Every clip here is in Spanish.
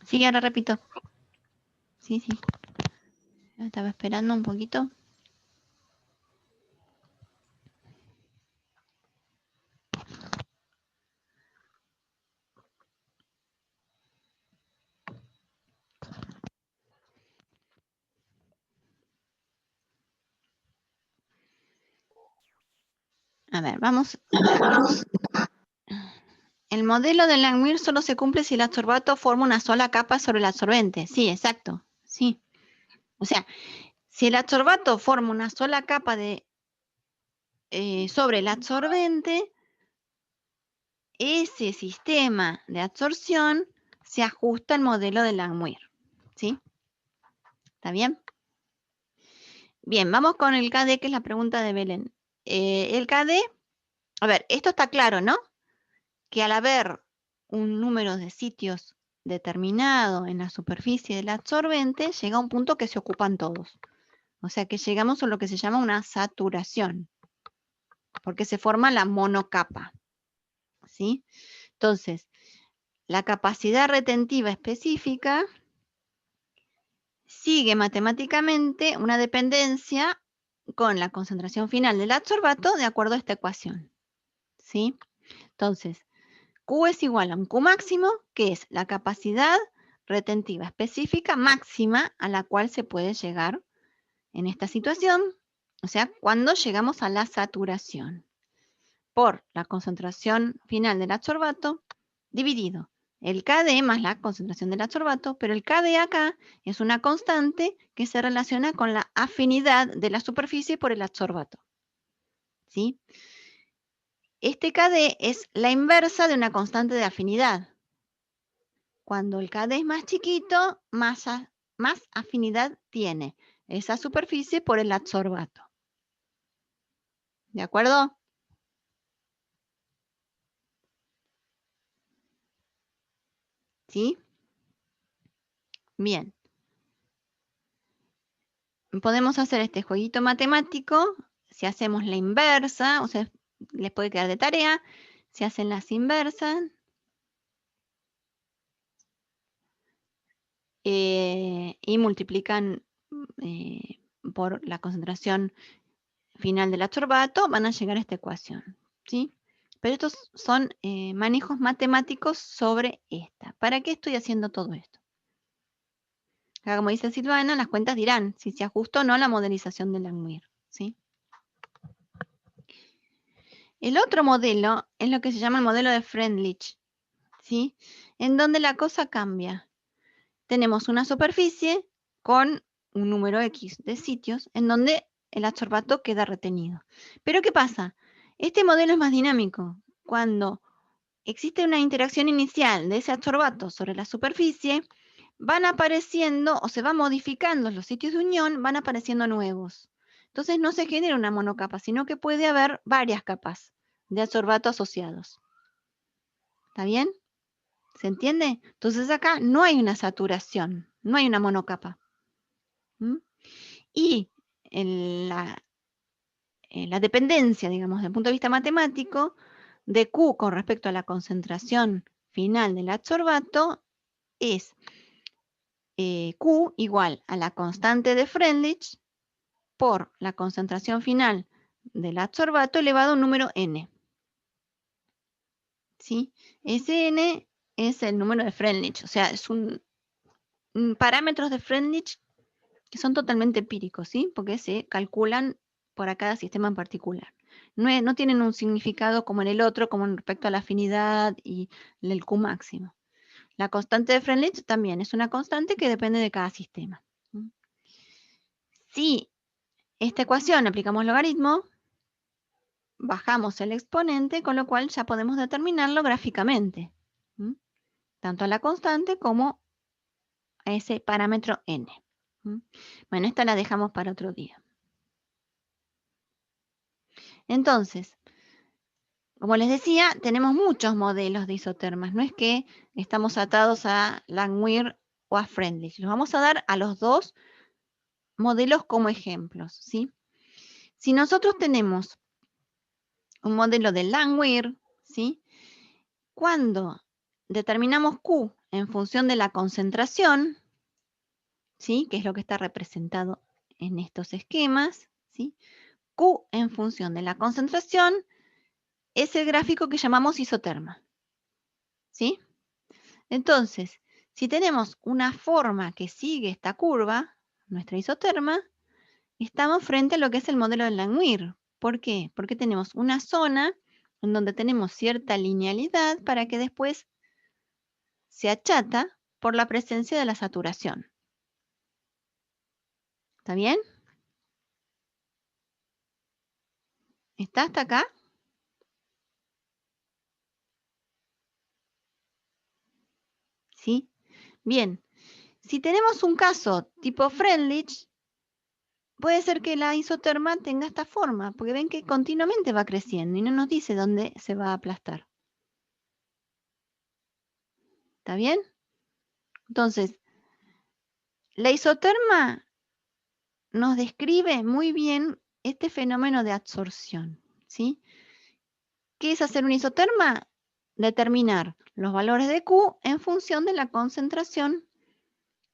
Sí, ahora repito. Sí, sí. Estaba esperando un poquito. A ver, vamos. El modelo de Langmuir solo se cumple si el adsorbato forma una sola capa sobre el absorbente. Sí, exacto. Sí. O sea, si el adsorbato forma una sola capa sobre el absorbente, ese sistema de absorción se ajusta al modelo de Langmuir. ¿Sí? ¿Está bien? Bien, vamos con el KD, que es la pregunta de Belén. El KD, a ver, esto está claro, ¿no? Que al haber un número de sitios determinado en la superficie del absorbente, llega a un punto que se ocupan todos. O sea que llegamos a lo que se llama una saturación, porque se forma la monocapa. ¿Sí? Entonces, la capacidad retentiva específica sigue matemáticamente una dependencia con la concentración final del adsorbato de acuerdo a esta ecuación. ¿Sí? Entonces, Q es igual a un Q máximo, que es la capacidad retentiva específica máxima a la cual se puede llegar en esta situación, o sea, cuando llegamos a la saturación, por la concentración final del adsorbato, dividido el KD más la concentración del adsorbato, pero el KD acá es una constante que se relaciona con la afinidad de la superficie por el adsorbato. ¿Sí? Este KD es la inversa de una constante de afinidad. Cuando el KD es más chiquito, más afinidad tiene esa superficie por el adsorbato. ¿De acuerdo? ¿Sí? Bien. Podemos hacer este jueguito matemático si hacemos la inversa, o sea, les puede quedar de tarea, si hacen las inversas, y multiplican por la concentración final del adsorbato, van a llegar a esta ecuación, ¿sí? Pero estos son manejos matemáticos sobre esta. ¿Para qué estoy haciendo todo esto? Acá, como dice Silvana, las cuentas dirán si se ajusta o no a la modelización de Langmuir, ¿sí? El otro modelo es lo que se llama el modelo de Freundlich, ¿sí? En donde la cosa cambia. Tenemos una superficie con un número X de sitios en donde el adsorbato queda retenido. Pero ¿qué pasa? Este modelo es más dinámico. Cuando existe una interacción inicial de ese adsorbato sobre la superficie, van apareciendo o se van modificando los sitios de unión, van apareciendo nuevos. Entonces no se genera una monocapa, sino que puede haber varias capas de adsorbato asociados. ¿Está bien? ¿Se entiende? Entonces acá no hay una saturación, no hay una monocapa. ¿Mm? Y en la dependencia, digamos, desde el punto de vista matemático, de Q con respecto a la concentración final del adsorbato es Q igual a la constante de Freundlich por la concentración final del adsorbato elevado a un número n. ¿Sí? Ese n es el número de Freundlich, o sea, es parámetros de Freundlich que son totalmente empíricos, ¿sí? Porque se calculan para cada sistema en particular. No tienen un significado como en el otro, como en respecto a la afinidad y el Q máximo. La constante de Freundlich también es una constante que depende de cada sistema. Si esta ecuación aplicamos logaritmo, bajamos el exponente, con lo cual ya podemos determinarlo gráficamente, tanto a la constante como a ese parámetro n. Bueno, esta la dejamos para otro día. Entonces, como les decía, tenemos muchos modelos de isotermas. No es que estamos atados a Langmuir o a Freundlich. Los vamos a dar a los dos modelos como ejemplos, ¿sí? Si nosotros tenemos un modelo de Langmuir, ¿sí? Cuando determinamos Q en función de la concentración, ¿sí? Que es lo que está representado en estos esquemas, ¿sí? Q en función de la concentración es el gráfico que llamamos isoterma, ¿sí? Entonces, si tenemos una forma que sigue esta curva, nuestra isoterma, estamos frente a lo que es el modelo de Langmuir. ¿Por qué? Porque tenemos una zona en donde tenemos cierta linealidad para que después se achata por la presencia de la saturación. ¿Está bien? ¿Está hasta acá? ¿Sí? Bien. Si tenemos un caso tipo Freundlich, puede ser que la isoterma tenga esta forma, porque ven que continuamente va creciendo y no nos dice dónde se va a aplastar. ¿Está bien? Entonces, la isoterma nos describe muy bien este fenómeno de absorción, ¿sí? ¿Qué es hacer una isoterma? Determinar los valores de Q en función de la concentración,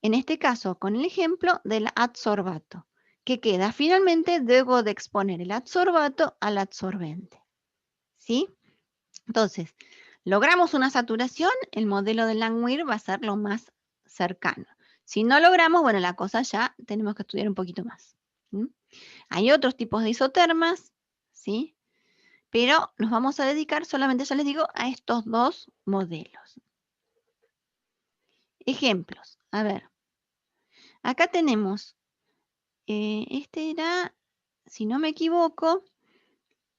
en este caso con el ejemplo del adsorbato, que queda finalmente luego de exponer el adsorbato al adsorbente, ¿sí? Entonces, logramos una saturación, el modelo de Langmuir va a ser lo más cercano. Si no logramos, bueno, la cosa ya tenemos que estudiar un poquito más. Hay otros tipos de isotermas, ¿sí? Pero nos vamos a dedicar solamente, ya les digo, a estos dos modelos. Ejemplos. A ver, acá tenemos, este era, si no me equivoco,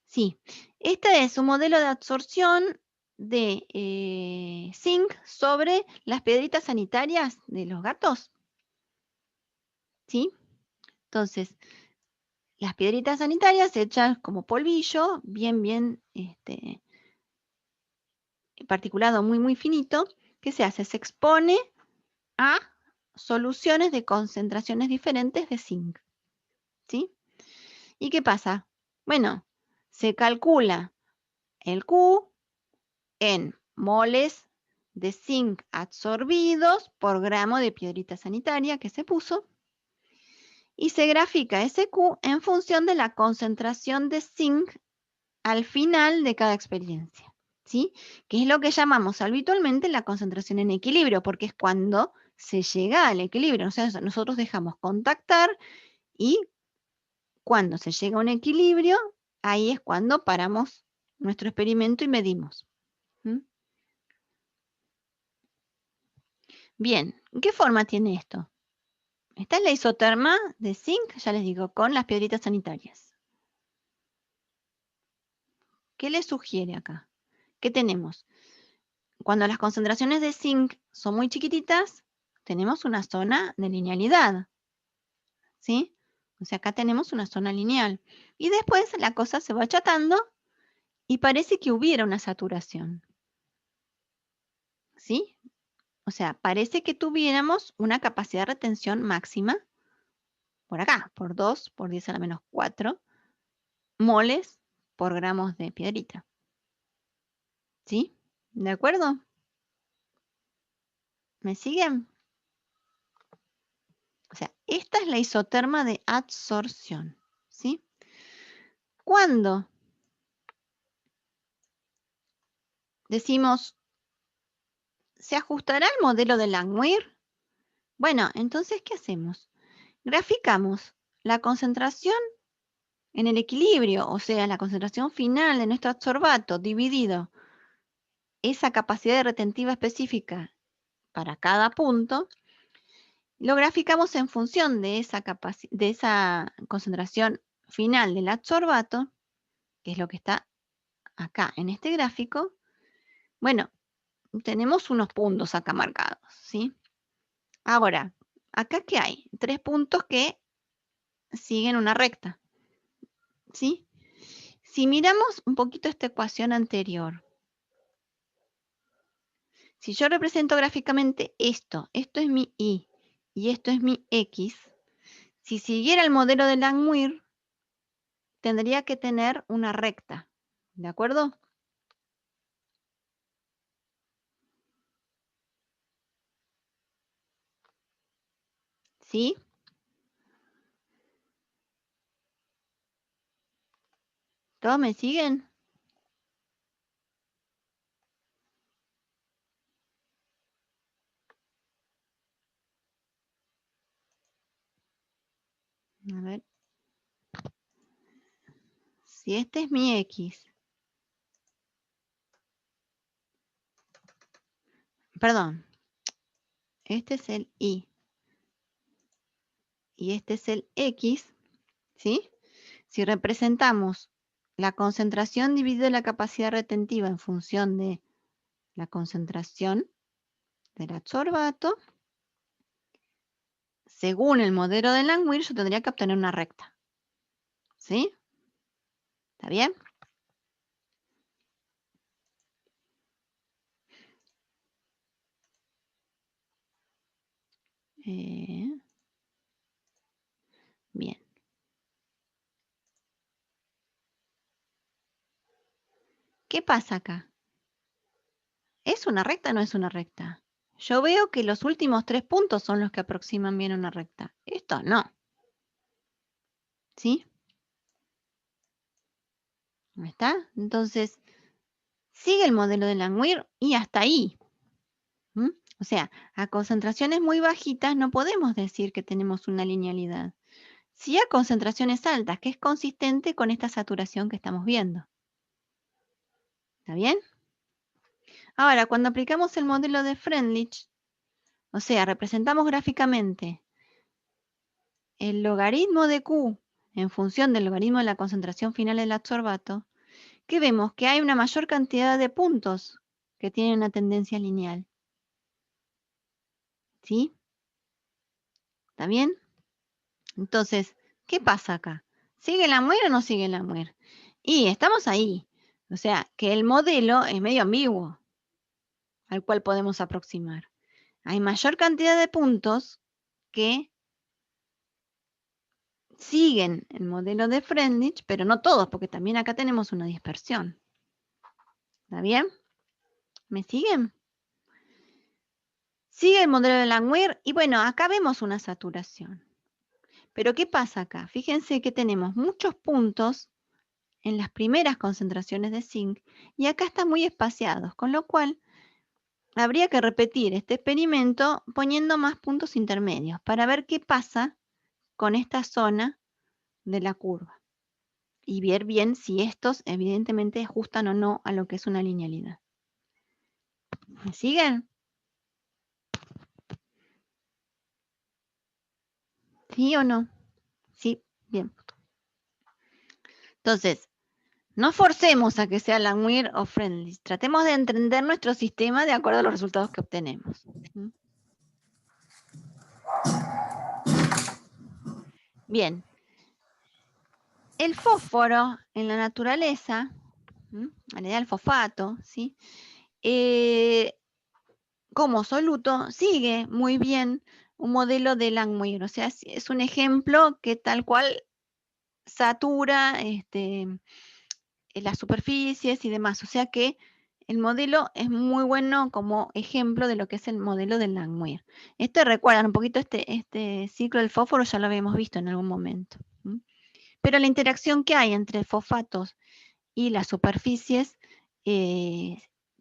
sí, este es un modelo de absorción de zinc sobre las piedritas sanitarias de los gatos, ¿sí? Entonces, las piedritas sanitarias hechas como polvillo, bien, particulado muy finito, ¿qué se hace? Se expone a soluciones de concentraciones diferentes de zinc, ¿sí? ¿Y qué pasa? Bueno, se calcula el Q en moles de zinc absorbidos por gramo de piedrita sanitaria que se puso y se grafica ese Q en función de la concentración de zinc al final de cada experiencia, ¿sí? Que es lo que llamamos habitualmente la concentración en equilibrio, porque es cuando se llega al equilibrio. O sea, nosotros dejamos contactar y cuando se llega a un equilibrio, ahí es cuando paramos nuestro experimento y medimos. Bien, ¿qué forma tiene esto? Esta es la isoterma de zinc, ya les digo, con las piedritas sanitarias. ¿Qué les sugiere acá? ¿Qué tenemos? Cuando las concentraciones de zinc son muy chiquititas, tenemos una zona de linealidad, ¿sí? O sea, acá tenemos una zona lineal. Y después la cosa se va achatando y parece que hubiera una saturación, ¿sí? O sea, parece que tuviéramos una capacidad de retención máxima por acá, por 2 por 10 a la menos 4 moles por gramos de piedrita. ¿Sí? ¿De acuerdo? ¿Me siguen? O sea, esta es la isoterma de adsorción. ¿Sí? Cuando decimos, ¿se ajustará el modelo de Langmuir? Bueno, entonces, ¿qué hacemos? Graficamos la concentración en el equilibrio, o sea, la concentración final de nuestro adsorbato dividido esa capacidad retentiva específica para cada punto, lo graficamos en función de esa concentración final del adsorbato, que es lo que está acá en este gráfico. Bueno, tenemos unos puntos acá marcados, ¿sí? Ahora, ¿acá qué hay? 3 puntos que siguen una recta, ¿sí? Si miramos un poquito esta ecuación anterior, si yo represento gráficamente esto es mi y esto es mi x, si siguiera el modelo de Langmuir, tendría que tener una recta, ¿de acuerdo? ¿Sí? ¿Todos me siguen? A ver. Si este es mi x, perdón, este es el y este es el x, ¿sí? Si representamos la concentración dividida la capacidad retentiva en función de la concentración del adsorbato, según el modelo de Langmuir, yo tendría que obtener una recta. ¿Sí? ¿Está bien? Bien. ¿Qué pasa acá? ¿Es una recta o no es una recta? Yo veo que los últimos 3 puntos son los que aproximan bien una recta. Esto no. ¿Sí? ¿No está? Entonces, sigue el modelo de Langmuir y hasta ahí. ¿Mm? O sea, a concentraciones muy bajitas no podemos decir que tenemos una linealidad. Sí a concentraciones altas, que es consistente con esta saturación que estamos viendo. ¿Está bien? Ahora, cuando aplicamos el modelo de Freundlich, o sea, representamos gráficamente el logaritmo de Q en función del logaritmo de la concentración final del adsorbato, que vemos que hay una mayor cantidad de puntos que tienen una tendencia lineal. ¿Sí? ¿Está bien? Entonces, ¿qué pasa acá? ¿Sigue Langmuir o no sigue Langmuir? Y estamos ahí. O sea, que el modelo es medio ambiguo al cual podemos aproximar. Hay mayor cantidad de puntos que siguen el modelo de Freundlich, pero no todos, porque también acá tenemos una dispersión. ¿Está bien? ¿Me siguen? Sigue el modelo de Langmuir y bueno, acá vemos una saturación. Pero ¿qué pasa acá? Fíjense que tenemos muchos puntos en las primeras concentraciones de zinc y acá están muy espaciados, con lo cual habría que repetir este experimento poniendo más puntos intermedios para ver qué pasa con esta zona de la curva y ver bien si estos evidentemente ajustan o no a lo que es una linealidad. ¿Me siguen? ¿Sí o no? Sí, bien. Entonces, no forcemos a que sea Langmuir o Freundlich. Tratemos de entender nuestro sistema de acuerdo a los resultados que obtenemos. Bien. El fósforo en la naturaleza, en realidad el fosfato, ¿sí? Como soluto sigue muy bien un modelo de Langmuir. O sea, es un ejemplo que tal cual satura las superficies y demás. O sea que el modelo es muy bueno como ejemplo de lo que es el modelo de Langmuir. Recuerdan un poquito este ciclo del fósforo, ya lo habíamos visto en algún momento. Pero la interacción que hay entre fosfatos y las superficies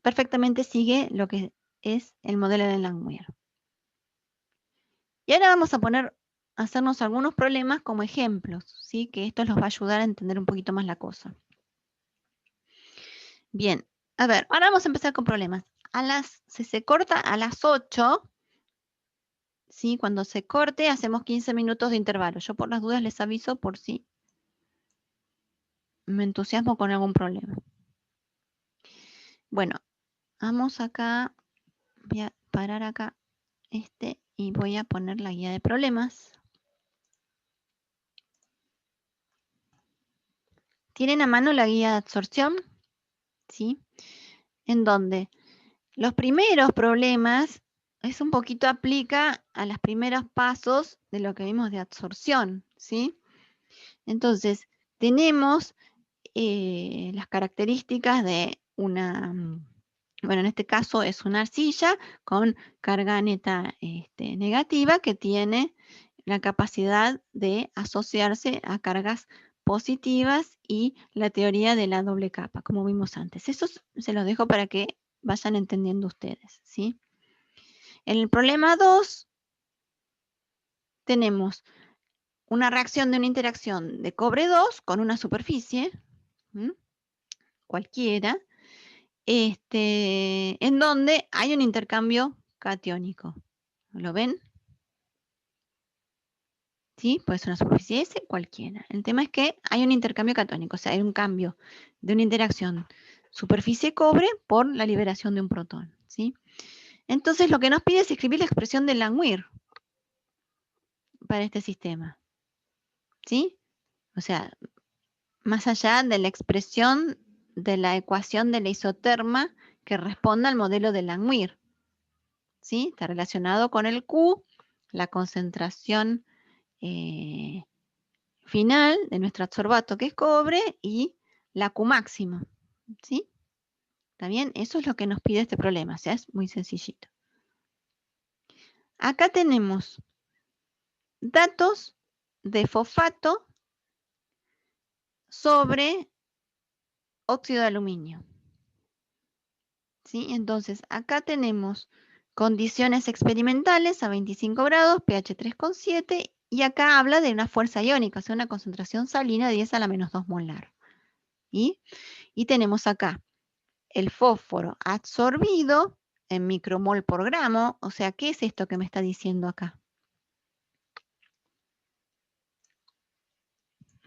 perfectamente sigue lo que es el modelo de Langmuir. Y ahora vamos a hacernos algunos problemas como ejemplos, ¿sí? Que esto nos va a ayudar a entender un poquito más la cosa. Bien, a ver, ahora vamos a empezar con problemas. Si se corta a las 8, ¿sí? Cuando se corte hacemos 15 minutos de intervalo. Yo por las dudas les aviso por si me entusiasmo con algún problema. Bueno, vamos acá, voy a parar acá y voy a poner la guía de problemas. ¿Tienen a mano la guía de absorción? ¿Sí? En donde los primeros problemas es un poquito aplica a los primeros pasos de lo que vimos de absorción, ¿sí? Entonces, tenemos las características de una, bueno, en este caso es una arcilla con carga neta negativa que tiene la capacidad de asociarse a cargas positivas y la teoría de la doble capa, como vimos antes. Eso se los dejo para que vayan entendiendo ustedes, ¿sí? En el problema 2 tenemos una reacción de una interacción de cobre 2 con una superficie, cualquiera, en donde hay un intercambio catiónico. ¿Lo ven? ¿Sí? Puede ser una superficie S, cualquiera. El tema es que hay un intercambio catónico, o sea, hay un cambio de una interacción superficie cobre por la liberación de un protón, ¿sí? Entonces lo que nos pide es escribir la expresión de Langmuir para este sistema, ¿sí? O sea, más allá de la expresión de la ecuación de la isoterma que responda al modelo de Langmuir, ¿sí? Está relacionado con el Q, la concentración final de nuestro adsorbato, que es cobre, y la Q máxima, ¿sí? ¿Está bien? Eso es lo que nos pide este problema, o sea, es muy sencillito. Acá tenemos datos de fosfato sobre óxido de aluminio, ¿sí? Entonces, acá tenemos condiciones experimentales a 25 grados, pH 3,7, y acá habla de una fuerza iónica, o sea, una concentración salina de 10 a la menos 2 molar. ¿Sí? Y tenemos acá el fósforo absorbido en micromol por gramo, o sea, ¿qué es esto que me está diciendo acá?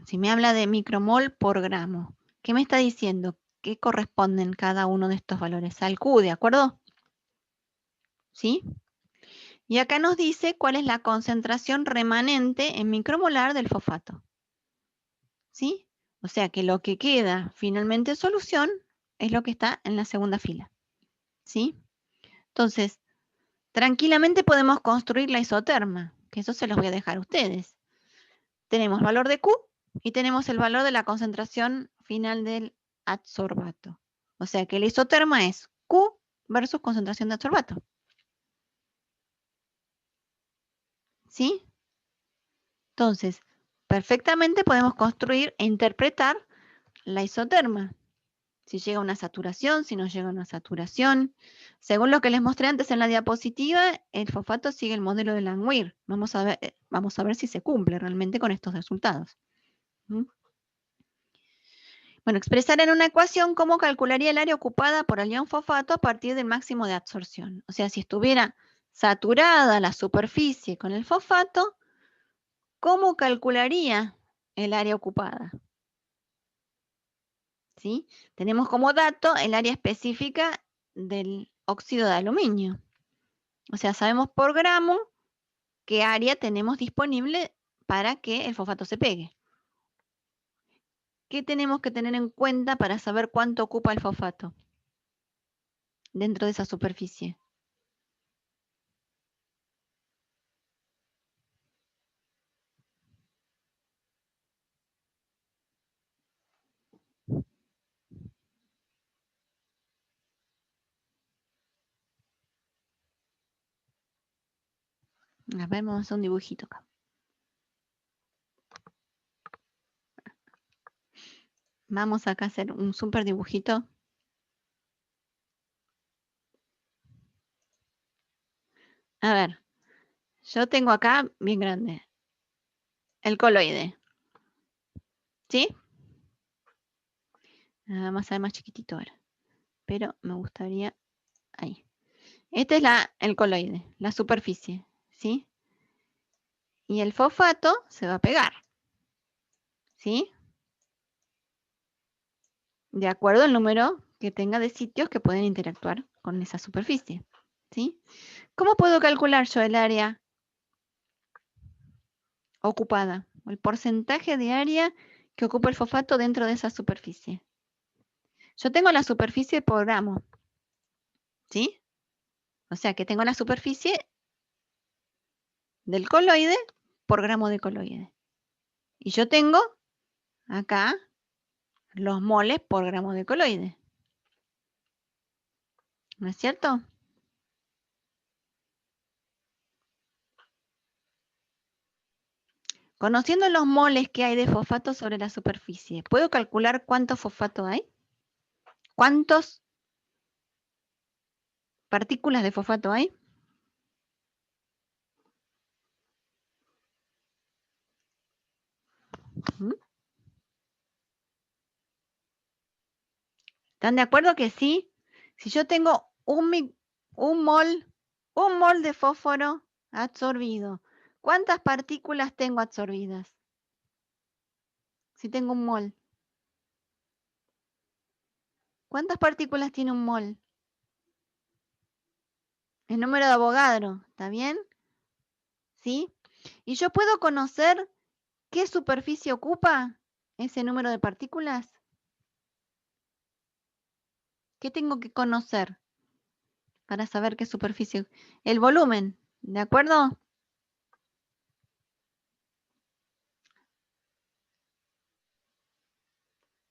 Si me habla de micromol por gramo, ¿qué me está diciendo? ¿Qué corresponden cada uno de estos valores? Al Q, ¿de acuerdo? ¿Sí? Y acá nos dice cuál es la concentración remanente en micromolar del fosfato. ¿Sí? O sea que lo que queda finalmente en solución es lo que está en la segunda fila. ¿Sí? Entonces, tranquilamente podemos construir la isoterma, que eso se los voy a dejar a ustedes. Tenemos valor de Q y tenemos el valor de la concentración final del adsorbato. O sea que la isoterma es Q versus concentración de adsorbato. ¿Sí? Entonces, perfectamente podemos construir e interpretar la isoterma. Si llega a una saturación, si no llega a una saturación. Según lo que les mostré antes en la diapositiva, el fosfato sigue el modelo de Langmuir. Vamos a ver si se cumple realmente con estos resultados. ¿Mm? Bueno, expresar en una ecuación cómo calcularía el área ocupada por el ion fosfato a partir del máximo de absorción. O sea, si estuviera saturada la superficie con el fosfato, ¿cómo calcularía el área ocupada? ¿Sí? Tenemos como dato el área específica del óxido de aluminio. O sea, sabemos por gramo qué área tenemos disponible para que el fosfato se pegue. ¿Qué tenemos que tener en cuenta para saber cuánto ocupa el fosfato dentro de esa superficie? A ver, vamos a hacer un dibujito acá. Vamos acá a hacer un súper dibujito. A ver, yo tengo acá bien grande el coloide. ¿Sí? Vamos a ver más chiquitito ahora. Pero me gustaría ahí. Este es el coloide, la superficie. ¿Sí? Y el fosfato se va a pegar. ¿Sí? De acuerdo al número que tenga de sitios que pueden interactuar con esa superficie. ¿Sí? ¿Cómo puedo calcular yo el área ocupada, el porcentaje de área que ocupa el fosfato dentro de esa superficie. Yo tengo la superficie por gramo, ¿sí? O sea que tengo la superficie del coloide por gramo de coloide. Y yo tengo acá los moles por gramo de coloide. ¿No es cierto? Conociendo los moles que hay de fosfato sobre la superficie, ¿puedo calcular cuánto fosfato hay? ¿Cuántas partículas de fosfato hay? ¿Están de acuerdo que sí? Si yo tengo un mol de fósforo absorbido, ¿cuántas partículas tengo absorbidas? Si tengo un mol. ¿Cuántas partículas tiene un mol? El número de Avogadro, ¿está bien? ¿Sí? ¿Y yo puedo conocer qué superficie ocupa ese número de partículas? ¿Qué tengo que conocer para saber qué superficie? El volumen, ¿de acuerdo?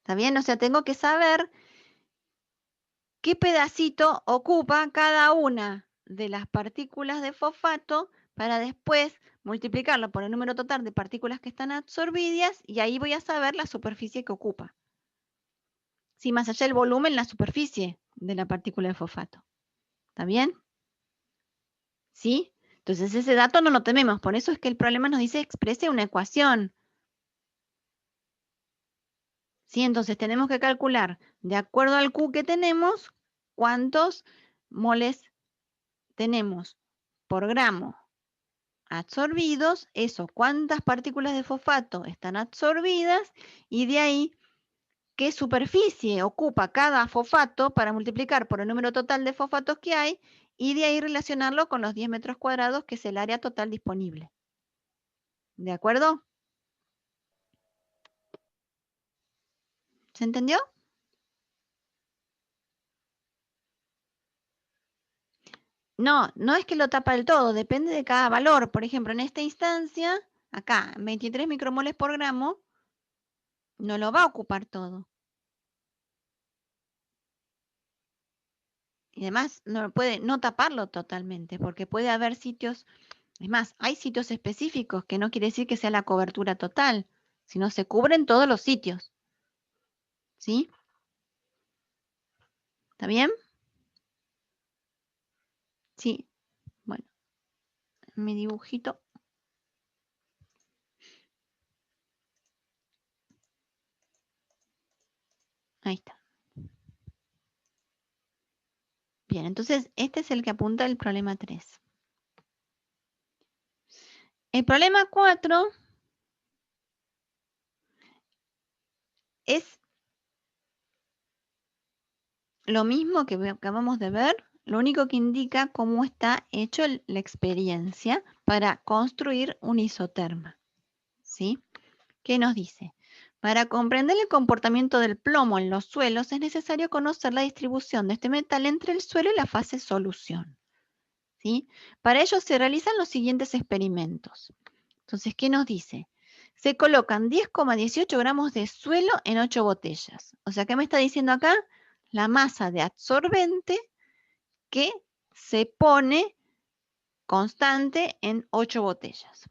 ¿Está bien? O sea, tengo que saber qué pedacito ocupa cada una de las partículas de fosfato para después multiplicarlo por el número total de partículas que están absorbidas y ahí voy a saber la superficie que ocupa. Sí, más allá del volumen, la superficie de la partícula de fosfato. ¿Está bien? ¿Sí? Entonces ese dato no lo tenemos, por eso es que el problema nos dice exprese una ecuación. ¿Sí? Entonces tenemos que calcular, de acuerdo al Q que tenemos, cuántos moles tenemos por gramo absorbidos, eso, cuántas partículas de fosfato están absorbidas y de ahí qué superficie ocupa cada fosfato para multiplicar por el número total de fosfatos que hay y de ahí relacionarlo con los 10 metros cuadrados que es el área total disponible. ¿De acuerdo? ¿Se entendió? No, no es que lo tapa del todo, depende de cada valor. Por ejemplo, en esta instancia, acá, 23 micromoles por gramo, no lo va a ocupar todo. Y además no puede no taparlo totalmente, porque puede haber sitios, es más, hay sitios específicos que no quiere decir que sea la cobertura total, sino se cubren todos los sitios. ¿Sí? ¿Está bien? Sí. Bueno, mi dibujito. Ahí está. Bien, entonces este es el que apunta el problema 3. El problema 4 es lo mismo que acabamos de ver, lo único que indica cómo está hecho la experiencia para construir un isoterma. ¿Sí? ¿Qué nos dice? Para comprender el comportamiento del plomo en los suelos es necesario conocer la distribución de este metal entre el suelo y la fase solución. ¿Sí? Para ello se realizan los siguientes experimentos. Entonces, ¿qué nos dice? Se colocan 10,18 gramos de suelo en 8 botellas. O sea, ¿qué me está diciendo acá? La masa de absorbente que se pone constante en 8 botellas.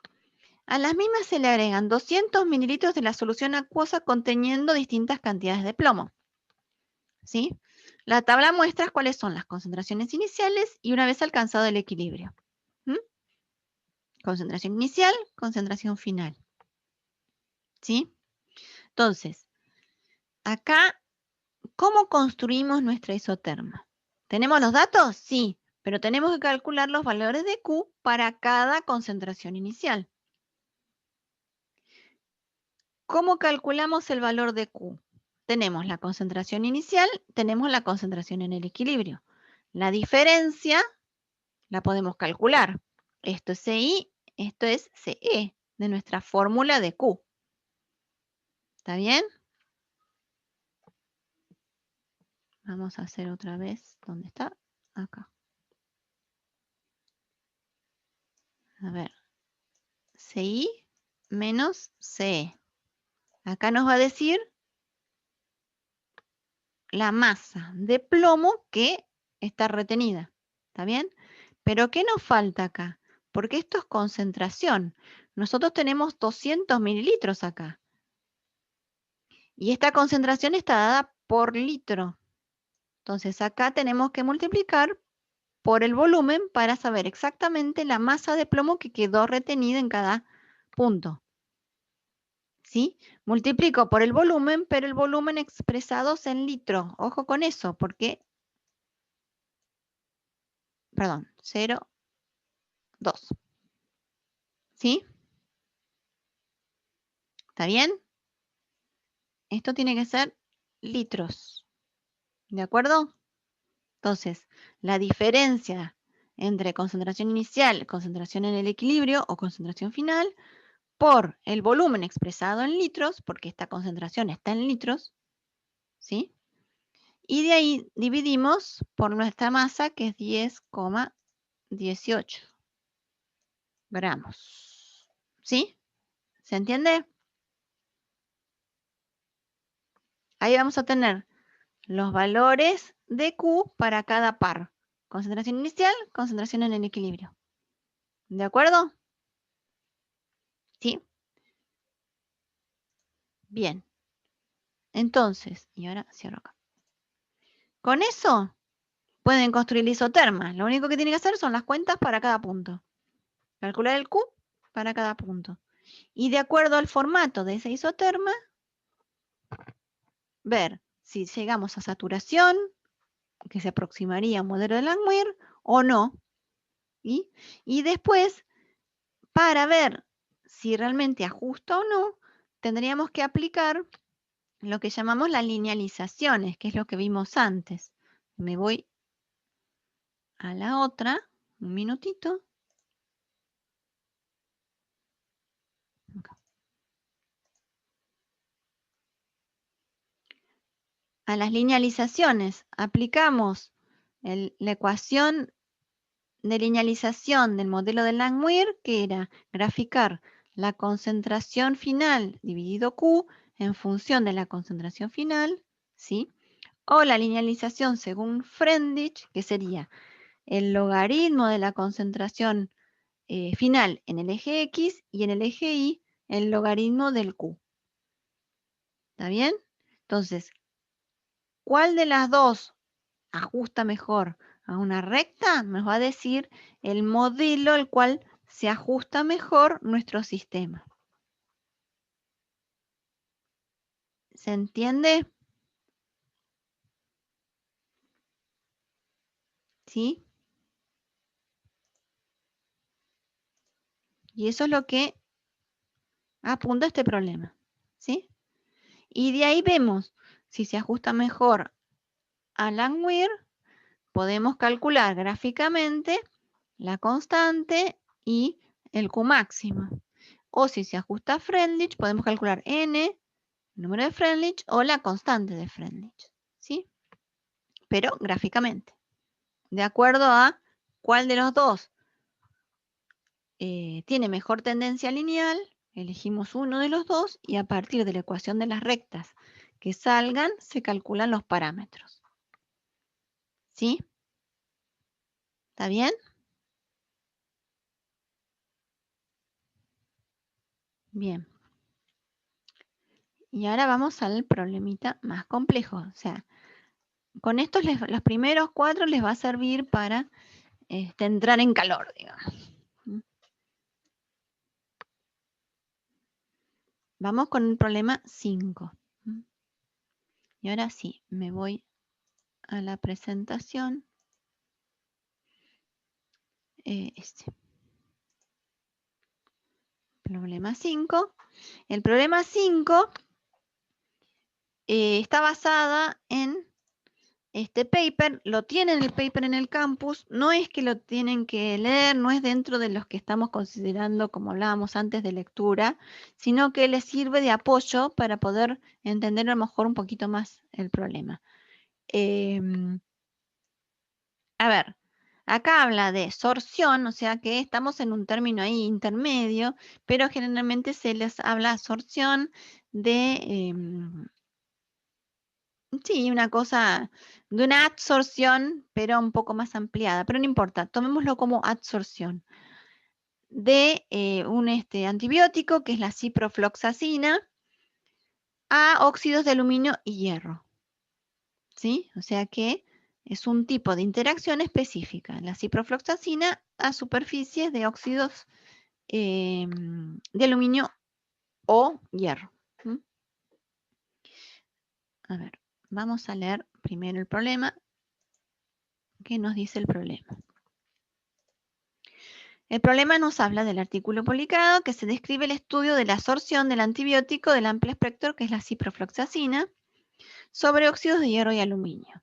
A las mismas se le agregan 200 mililitros de la solución acuosa conteniendo distintas cantidades de plomo. ¿Sí? La tabla muestra cuáles son las concentraciones iniciales y una vez alcanzado el equilibrio. Concentración inicial, concentración final. ¿Sí? Entonces, acá, ¿cómo construimos nuestra isoterma? ¿Tenemos los datos? Sí, pero tenemos que calcular los valores de Q para cada concentración inicial. ¿Cómo calculamos el valor de Q? Tenemos la concentración inicial, tenemos la concentración en el equilibrio. La diferencia la podemos calcular. Esto es CI, esto es CE, de nuestra fórmula de Q. ¿Está bien? Vamos a hacer otra vez. ¿Dónde está? Acá. A ver. CI menos CE. Acá nos va a decir la masa de plomo que está retenida. ¿Está bien? Pero ¿qué nos falta acá? Porque esto es concentración. Nosotros tenemos 200 mililitros acá. Y esta concentración está dada por litro. Entonces acá tenemos que multiplicar por el volumen para saber exactamente la masa de plomo que quedó retenida en cada punto. ¿Sí? Multiplico por el volumen, pero el volumen expresados en litros. Ojo con eso, porque, perdón, 0,2. ¿Sí? ¿Está bien? Esto tiene que ser litros. ¿De acuerdo? Entonces, la diferencia entre concentración inicial, concentración en el equilibrio o concentración final, por el volumen expresado en litros, porque esta concentración está en litros, ¿sí? Y de ahí dividimos por nuestra masa, que es 10,18 gramos. ¿Sí? ¿Se entiende? Ahí vamos a tener los valores de Q para cada par. Concentración inicial, concentración en el equilibrio. ¿De acuerdo? ¿Sí? Bien. Entonces, y ahora cierro acá. Con eso pueden construir la isoterma. Lo único que tienen que hacer son las cuentas para cada punto. Calcular el Q para cada punto. Y de acuerdo al formato de esa isoterma, ver si llegamos a saturación, que se aproximaría a un modelo de Langmuir, o no. Y después, para ver si realmente ajusta o no, tendríamos que aplicar lo que llamamos las linealizaciones, que es lo que vimos antes. Me voy a la otra, un minutito. Acá. A las linealizaciones aplicamos la ecuación de linealización del modelo de Langmuir, que era graficar la concentración final dividido Q en función de la concentración final, ¿sí? O la linealización según Freundlich, que sería el logaritmo de la concentración final en el eje X y en el eje Y el logaritmo del Q. ¿Está bien? Entonces, ¿cuál de las dos ajusta mejor a una recta? Nos va a decir el modelo al cual se ajusta mejor nuestro sistema. ¿Se entiende? ¿Sí? Y eso es lo que apunta este problema. ¿Sí? Y de ahí vemos si se ajusta mejor a Langmuir, podemos calcular gráficamente la constante y el Q máximo. O si se ajusta a Freundlich, podemos calcular n, el número de Freundlich, o la constante de Freundlich. ¿Sí? Pero gráficamente. De acuerdo a cuál de los dos tiene mejor tendencia lineal, elegimos uno de los dos y a partir de la ecuación de las rectas que salgan, se calculan los parámetros. ¿Sí? ¿Está bien? Bien. Y ahora vamos al problemita más complejo. O sea, con estos los primeros 4 les va a servir para entrar en calor, digamos. Vamos con el problema 5. Y ahora sí, me voy a la presentación. Problema 5. El problema 5 está basada en este paper, lo tienen el paper en el campus, no es que lo tienen que leer, no es dentro de los que estamos considerando, como hablábamos antes, de lectura, sino que les sirve de apoyo para poder entender a lo mejor un poquito más el problema. A ver, acá habla de sorción, o sea que estamos en un término ahí intermedio, pero generalmente se les habla sorción de, sí, una cosa, de una adsorción, pero un poco más ampliada, pero no importa, tomémoslo como adsorción de un antibiótico, que es la ciprofloxacina, a óxidos de aluminio y hierro, ¿sí? O sea que es un tipo de interacción específica, la ciprofloxacina a superficies de óxidos de aluminio o hierro. ¿Mm? A ver, vamos a leer primero el problema. ¿Qué nos dice el problema? El problema nos habla del artículo publicado que se describe el estudio de la absorción del antibiótico del amplio espectro, que es la ciprofloxacina, sobre óxidos de hierro y aluminio.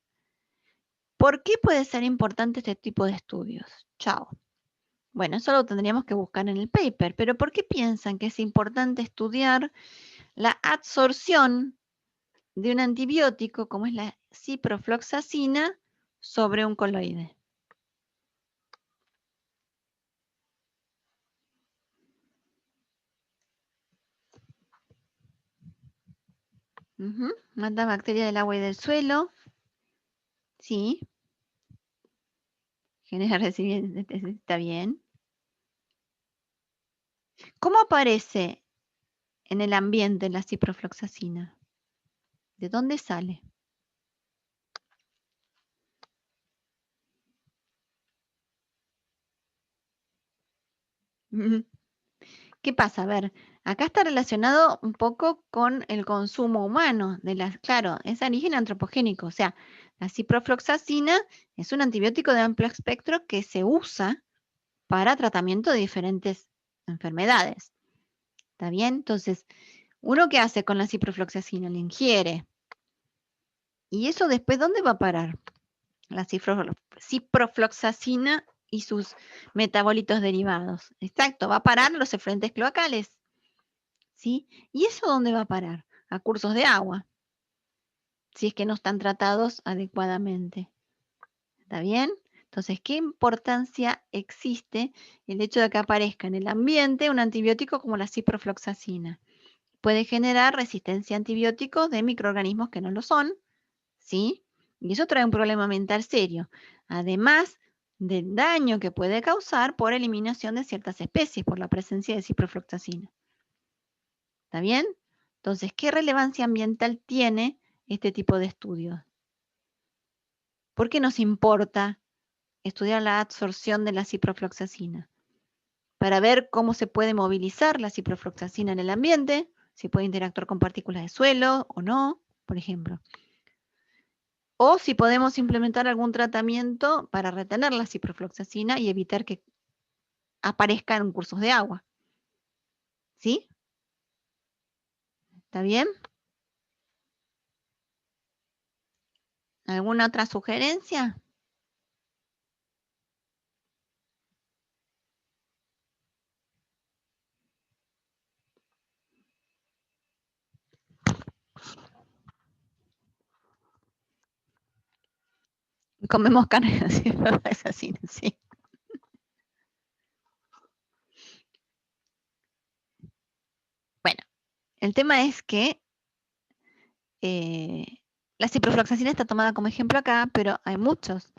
¿Por qué puede ser importante este tipo de estudios? Chao. Bueno, eso lo tendríamos que buscar en el paper, pero ¿por qué piensan que es importante estudiar la absorción de un antibiótico como es la ciprofloxacina sobre un coloide? Mata bacterias del agua y del suelo. Sí. Genera recipientes. Está bien. ¿Cómo aparece en el ambiente la ciprofloxacina? ¿De dónde sale? ¿Qué pasa? A ver, acá está relacionado un poco con el consumo humano de las, claro, es origen antropogénico, o sea, la ciprofloxacina es un antibiótico de amplio espectro que se usa para tratamiento de diferentes enfermedades. ¿Está bien? Entonces, ¿uno qué hace con la ciprofloxacina? La ingiere. ¿Y eso después dónde va a parar? La ciprofloxacina y sus metabolitos derivados. Exacto, va a parar los efluentes cloacales. ¿Sí? ¿Y eso dónde va a parar? A cursos de agua, si es que no están tratados adecuadamente. ¿Está bien? Entonces, ¿qué importancia existe el hecho de que aparezca en el ambiente un antibiótico como la ciprofloxacina? Puede generar resistencia a antibióticos de microorganismos que no lo son, ¿sí? Y eso trae un problema mental serio, además del daño que puede causar por eliminación de ciertas especies por la presencia de ciprofloxacina. ¿Está bien? Entonces, ¿qué relevancia ambiental tiene este tipo de estudios? ¿Por qué nos importa estudiar la absorción de la ciprofloxacina? Para ver cómo se puede movilizar la ciprofloxacina en el ambiente, si puede interactuar con partículas de suelo o no, por ejemplo. O si podemos implementar algún tratamiento para retener la ciprofloxacina y evitar que aparezca en cursos de agua. ¿Sí? ¿Está bien? ¿Alguna otra sugerencia? Comemos carne de ciprofloxacina, sí. Bueno, el tema es que la ciprofloxacina está tomada como ejemplo acá, pero hay muchos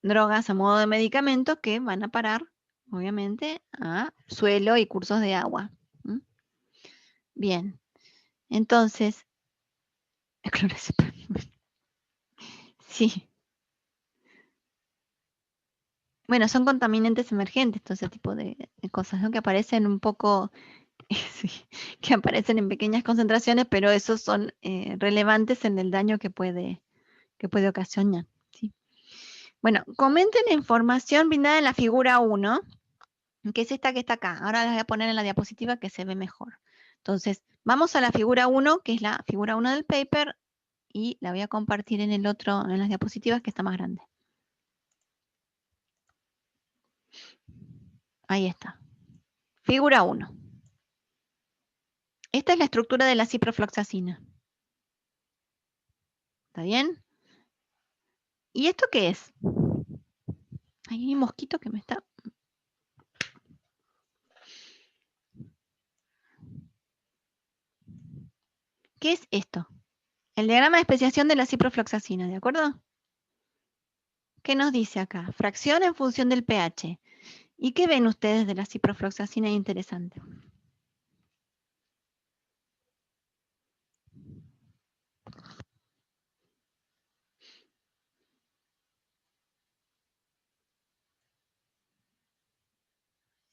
drogas a modo de medicamentos que van a parar, obviamente, a suelo y cursos de agua. ¿Mm? Bien, entonces, sí. Bueno, son contaminantes emergentes, todo ese tipo de cosas, ¿no? Que aparecen un poco, sí, que aparecen en pequeñas concentraciones, pero esos son relevantes en el daño que puede ocasionar. ¿Sí? Bueno, comenten la información brindada en la figura 1, que es esta que está acá. Ahora la voy a poner en la diapositiva que se ve mejor. Entonces, vamos a la figura 1, que es la figura 1 del paper, y la voy a compartir en el otro, en las diapositivas que está más grande. Ahí está. Figura 1. Esta es la estructura de la ciprofloxacina. ¿Está bien? ¿Y esto qué es? Hay un mosquito que me está... ¿Qué es esto? El diagrama de especiación de la ciprofloxacina, ¿de acuerdo? ¿Qué nos dice acá? Fracción en función del pH. ¿Y qué ven ustedes de la ciprofloxacina interesante?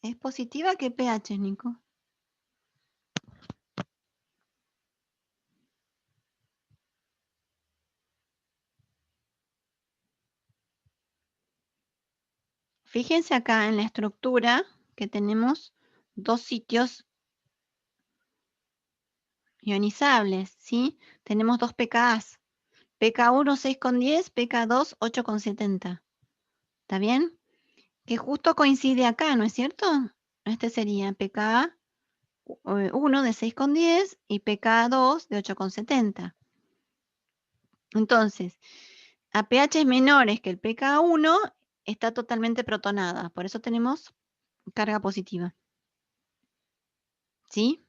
¿Es positiva? ¿Qué pH, Nico? Fíjense acá en la estructura que tenemos dos sitios ionizables, ¿sí? Tenemos dos pKas. pK1 6,10, pK2 8,70. ¿Está bien? Que justo coincide acá, ¿no es cierto? Este sería pK1 de 6,10 y pK2 de 8,70. Entonces, a pH menores que el pK1 está totalmente protonada, por eso tenemos carga positiva. ¿Sí?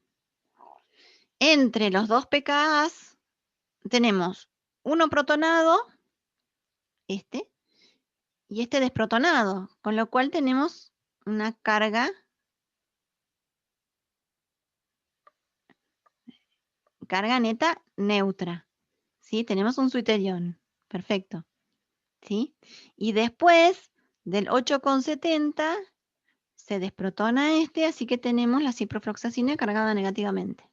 Entre los dos pKas tenemos uno protonado, este, y este desprotonado, con lo cual tenemos una carga neta neutra. ¿Sí? Tenemos un suiterión. Perfecto. ¿Sí? Y después del 8,70 se desprotona este, así que tenemos la ciprofloxacina cargada negativamente.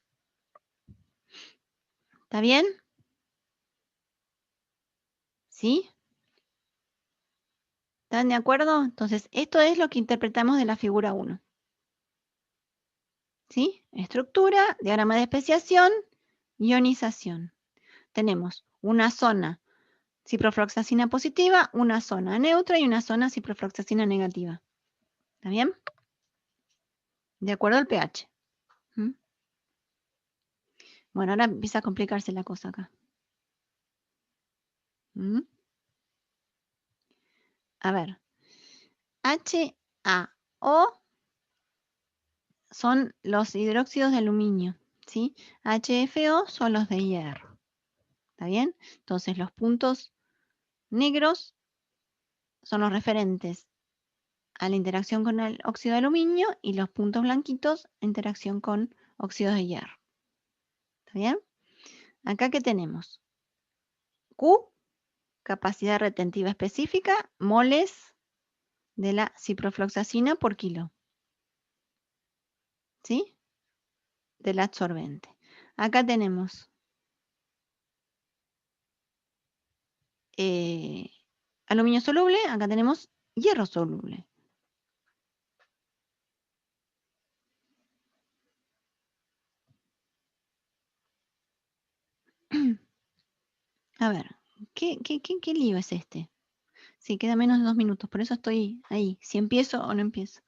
¿Está bien? ¿Sí? ¿Están de acuerdo? Entonces, esto es lo que interpretamos de la figura 1. ¿Sí? Estructura, diagrama de especiación, ionización. Tenemos una zona ciprofloxacina positiva, una zona neutra y una zona ciprofloxacina negativa. ¿Está bien? De acuerdo al pH. ¿Mm? Bueno, ahora empieza a complicarse la cosa acá. ¿Mm? A ver. HAO son los hidróxidos de aluminio, ¿sí? HFO son los de hierro. ¿Está bien? Entonces los puntos negros son los referentes a la interacción con el óxido de aluminio y los puntos blanquitos interacción con óxidos de hierro. ¿Está bien? Acá ¿qué tenemos? Q, capacidad retentiva específica, moles de la ciprofloxacina por kilo. ¿Sí? Del adsorbente. Acá tenemos aluminio soluble, acá tenemos hierro soluble. A ver, ¿qué lío es este? Sí, queda menos de 2 minutos, por eso estoy ahí, si empiezo o no empiezo.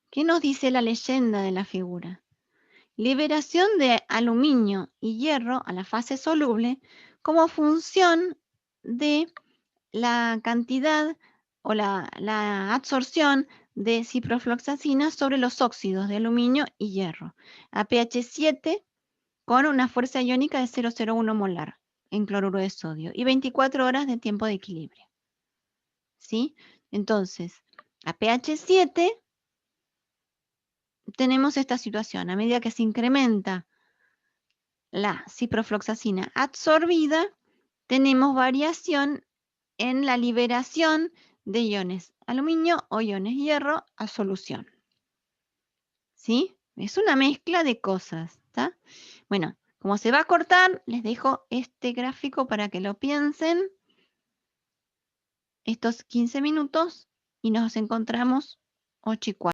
¿Qué nos dice la leyenda de la figura? Liberación de aluminio y hierro a la fase soluble como función de la cantidad o la absorción de ciprofloxacina sobre los óxidos de aluminio y hierro a pH 7 con una fuerza iónica de 0,01 molar en cloruro de sodio y 24 horas de tiempo de equilibrio. ¿Sí? Entonces, a pH 7 tenemos esta situación. A medida que se incrementa la ciprofloxacina absorbida, tenemos variación en la liberación de iones aluminio o iones hierro a solución. ¿Sí? Es una mezcla de cosas, ¿está? Bueno, como se va a cortar, les dejo este gráfico para que lo piensen, estos 15 minutos, y nos encontramos 8:15.